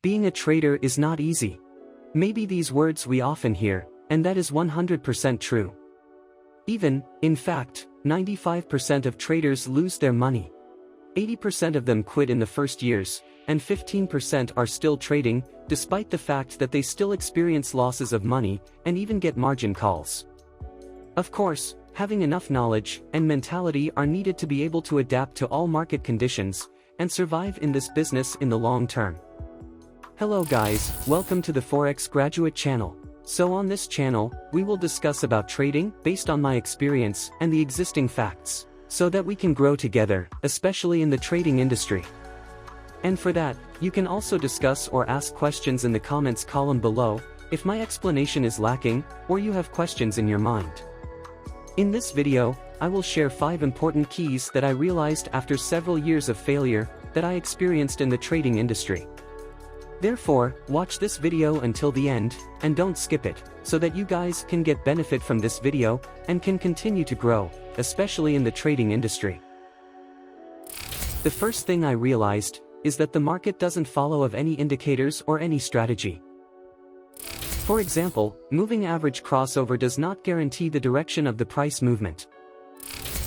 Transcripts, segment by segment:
Being a trader is not easy. Maybe these words we often hear, and that is 100% true. In fact, 95% of traders lose their money. 80% of them quit in the first years, and 15% are still trading, despite the fact that they still experience losses of money, and even get margin calls. Of course, having enough knowledge and mentality are needed to be able to adapt to all market conditions, and survive in this business in the long term. Hello guys, welcome to the Forex Graduate channel. So on this channel, we will discuss about trading based on my experience and the existing facts, so that we can grow together, especially in the trading industry. And for that, you can also discuss or ask questions in the comments column below, if my explanation is lacking, or you have questions in your mind. In this video, I will share 5 important keys that I realized after several years of failure that I experienced in the trading industry. Therefore, watch this video until the end, and don't skip it, so that you guys can get benefit from this video, and can continue to grow, especially in the trading industry. The first thing I realized is that the market doesn't follow of any indicators or any strategy. For example, moving average crossover does not guarantee the direction of the price movement.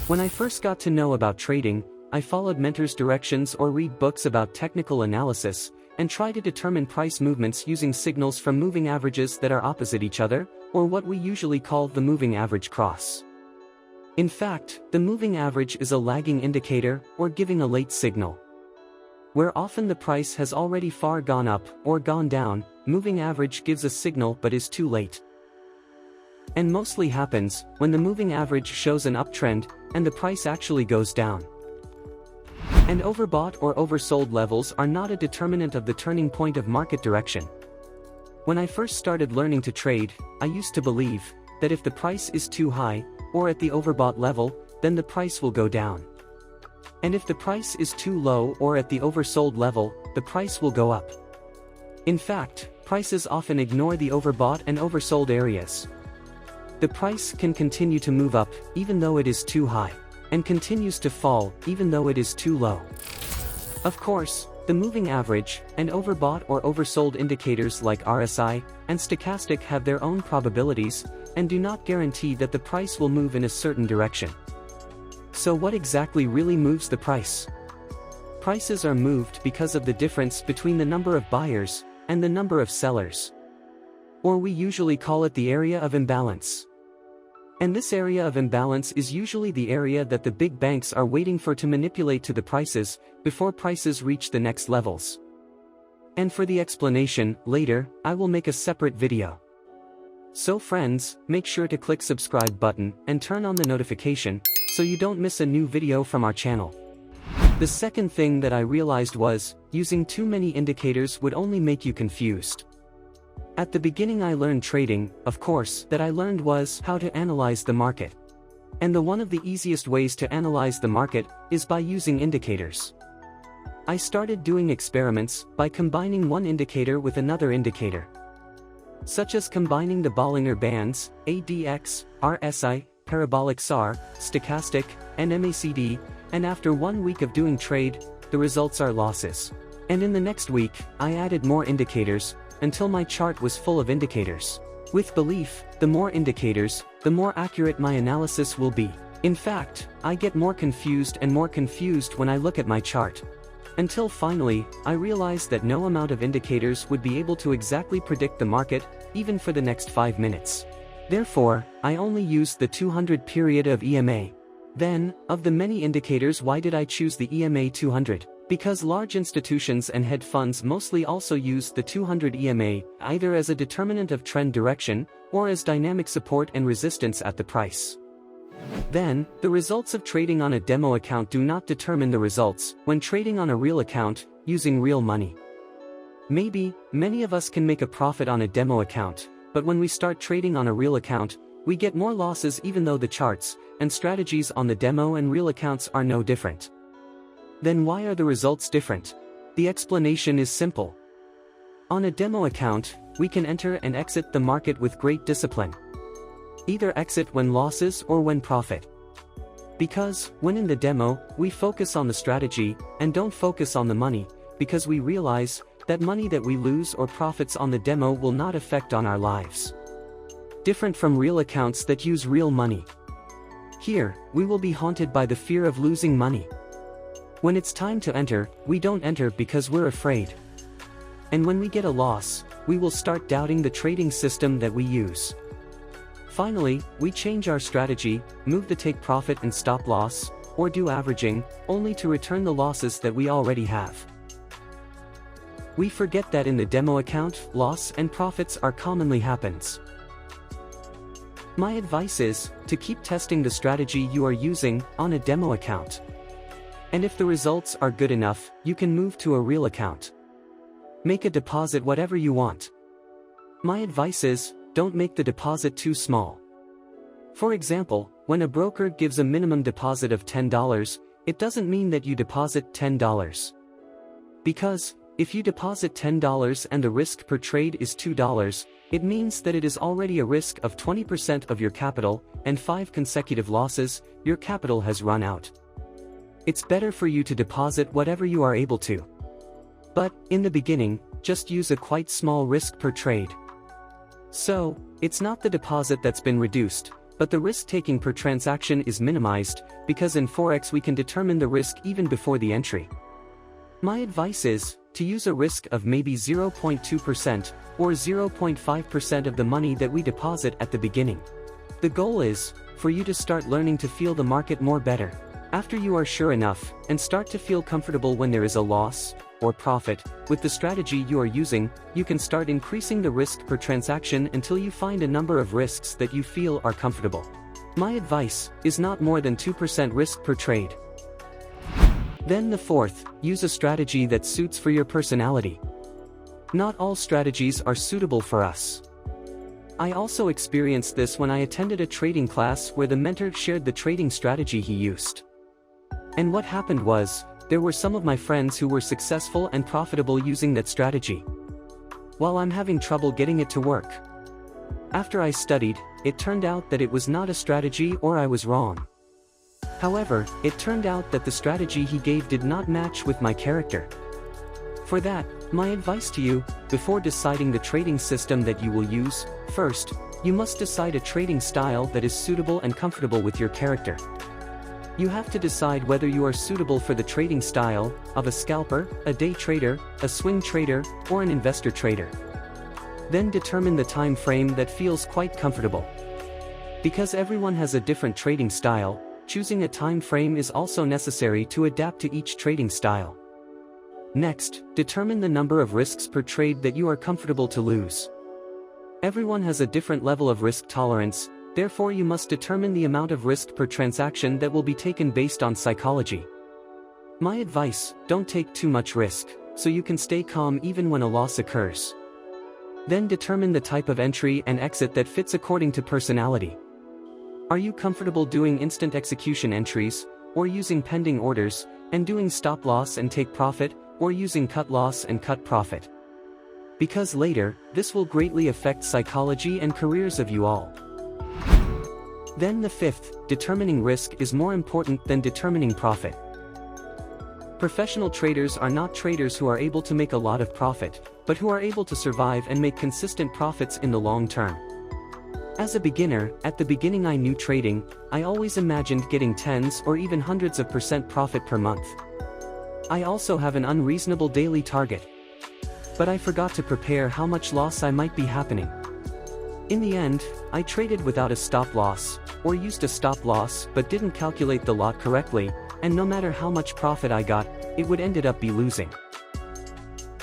When I first got to know about trading, I followed mentors' directions or read books about technical analysis, and try to determine price movements using signals from moving averages that are opposite each other, or what we usually call the moving average cross. In fact, the moving average is a lagging indicator, or giving a late signal. Where often the price has already far gone up or gone down, moving average gives a signal but is too late. And mostly happens when the moving average shows an uptrend and the price actually goes down. And overbought or oversold levels are not a determinant of the turning point of market direction. When I first started learning to trade, I used to believe that if the price is too high, or at the overbought level, then the price will go down. And if the price is too low or at the oversold level, the price will go up. In fact, prices often ignore the overbought and oversold areas. The price can continue to move up, even though it is too high, and continues to fall, even though it is too low. Of course, the moving average, and overbought or oversold indicators like RSI, and stochastic have their own probabilities, and do not guarantee that the price will move in a certain direction. So what exactly really moves the price? Prices are moved because of the difference between the number of buyers, and the number of sellers. Or we usually call it the area of imbalance. And this area of imbalance is usually the area that the big banks are waiting for to manipulate to the prices, before prices reach the next levels. And for the explanation, later, I will make a separate video. So friends, make sure to click subscribe button, and turn on the notification, so you don't miss a new video from our channel. The second thing that I realized was, using too many indicators would only make you confused. At the beginning I learned trading, of course, that I learned was how to analyze the market. And one of the easiest ways to analyze the market is by using indicators. I started doing experiments by combining one indicator with another indicator, such as combining the Bollinger Bands, ADX, RSI, parabolic SAR, stochastic, and MACD, and after 1 week of doing trade, the results are losses. And in the next week, I added more indicators, until my chart was full of indicators. With belief, the more indicators, the more accurate my analysis will be. In fact, I get more confused and more confused when I look at my chart. Until finally, I realized that no amount of indicators would be able to exactly predict the market, even for the next 5 minutes. Therefore, I only used the 200 period of EMA. Then, of the many indicators, why did I choose the EMA 200? Because large institutions and hedge funds mostly also use the 200 EMA, either as a determinant of trend direction, or as dynamic support and resistance at the price. Then, the results of trading on a demo account do not determine the results when trading on a real account, using real money. Maybe, many of us can make a profit on a demo account, but when we start trading on a real account, we get more losses even though the charts and strategies on the demo and real accounts are no different. Then why are the results different? The explanation is simple. On a demo account, we can enter and exit the market with great discipline. Either exit when losses or when profit. Because, when in the demo, we focus on the strategy, and don't focus on the money, because we realize That money that we lose or profits on the demo will not affect on our lives. Different from real accounts that use real money. Here, we will be haunted by the fear of losing money. When it's time to enter, we don't enter because we're afraid. And when we get a loss, we will start doubting the trading system that we use. Finally, we change our strategy, move the take profit and stop loss, or do averaging, only to return the losses that we already have. We forget that in the demo account, loss and profits are commonly happens. My advice is, to keep testing the strategy you are using, on a demo account. And if the results are good enough, you can move to a real account. Make a deposit whatever you want. My advice is, don't make the deposit too small. For example, when a broker gives a minimum deposit of $10, it doesn't mean that you deposit $10. Because, if you deposit $10 and the risk per trade is $2, it means that it is already a risk of 20% of your capital, and 5 consecutive losses, your capital has run out. It's better for you to deposit whatever you are able to. But, in the beginning, just use a quite small risk per trade. So, it's not the deposit that's been reduced, but the risk-taking per transaction is minimized, because in Forex we can determine the risk even before the entry. My advice is, to use a risk of maybe 0.2% or 0.5% of the money that we deposit at the beginning. The goal is, for you to start learning to feel the market more better. After you are sure enough, and start to feel comfortable when there is a loss, or profit, with the strategy you are using, you can start increasing the risk per transaction until you find a number of risks that you feel are comfortable. My advice is not more than 2% risk per trade. Then the fourth, use a strategy that suits for your personality. Not all strategies are suitable for us. I also experienced this when I attended a trading class where the mentor shared the trading strategy he used. And what happened was, there were some of my friends who were successful and profitable using that strategy, while I'm having trouble getting it to work. After I studied, it turned out that it was not a strategy or I was wrong. However, it turned out that the strategy he gave did not match with my character. For that, my advice to you, before deciding the trading system that you will use, first, you must decide a trading style that is suitable and comfortable with your character. You have to decide whether you are suitable for the trading style of a scalper, a day trader, a swing trader, or an investor trader. Then determine the time frame that feels quite comfortable. Because everyone has a different trading style, choosing a time frame is also necessary to adapt to each trading style. Next, determine the number of risks per trade that you are comfortable to lose. Everyone has a different level of risk tolerance, therefore you must determine the amount of risk per transaction that will be taken based on psychology. My advice, don't take too much risk, so you can stay calm even when a loss occurs. Then determine the type of entry and exit that fits according to personality. Are you comfortable doing instant execution entries, or using pending orders, and doing stop loss and take profit, or using cut loss and cut profit? Because later, this will greatly affect psychology and careers of you all. Then the fifth, determining risk is more important than determining profit. Professional traders are not traders who are able to make a lot of profit, but who are able to survive and make consistent profits in the long term. As a beginner, at the beginning I knew trading, I always imagined getting tens or even hundreds of % profit per month. I also have an unreasonable daily target. But I forgot to prepare how much loss I might be happening. In the end, I traded without a stop loss, or used a stop loss but didn't calculate the lot correctly, and no matter how much profit I got, it would ended up be losing.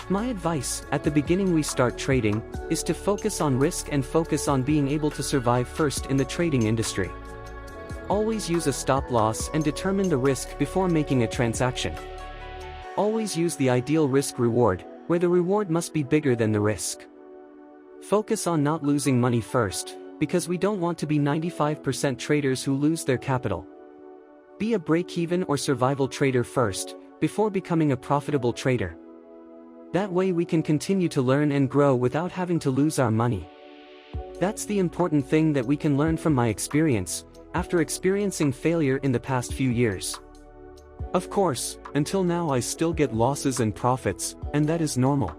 My advice, at the beginning we start trading, is to focus on risk and focus on being able to survive first in the trading industry. Always use a stop loss and determine the risk before making a transaction. Always use the ideal risk-reward, where the reward must be bigger than the risk. Focus on not losing money first, because we don't want to be 95% traders who lose their capital. Be a break-even or survival trader first, before becoming a profitable trader. That way we can continue to learn and grow without having to lose our money. That's the important thing that we can learn from my experience, after experiencing failure in the past few years. Of course, until now I still get losses and profits, and that is normal.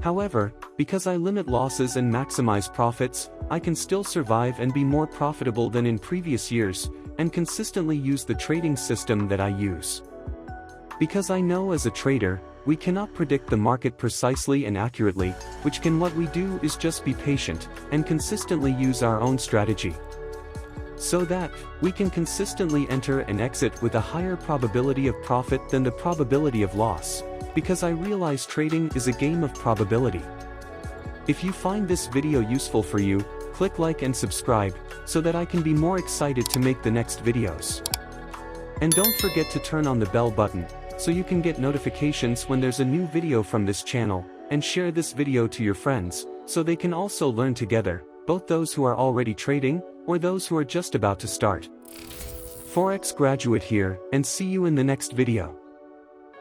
However, because I limit losses and maximize profits, I can still survive and be more profitable than in previous years, and consistently use the trading system that I use. Because I know as a trader, we cannot predict the market precisely and accurately, what we do is just be patient, and consistently use our own strategy. So that, we can consistently enter and exit with a higher probability of profit than the probability of loss, because I realize trading is a game of probability. If you find this video useful for you, click like and subscribe, so that I can be more excited to make the next videos. And don't forget to turn on the bell button, so you can get notifications when there's a new video from this channel, and share this video to your friends, so they can also learn together, both those who are already trading, or those who are just about to start. Forex graduate here, and see you in the next video.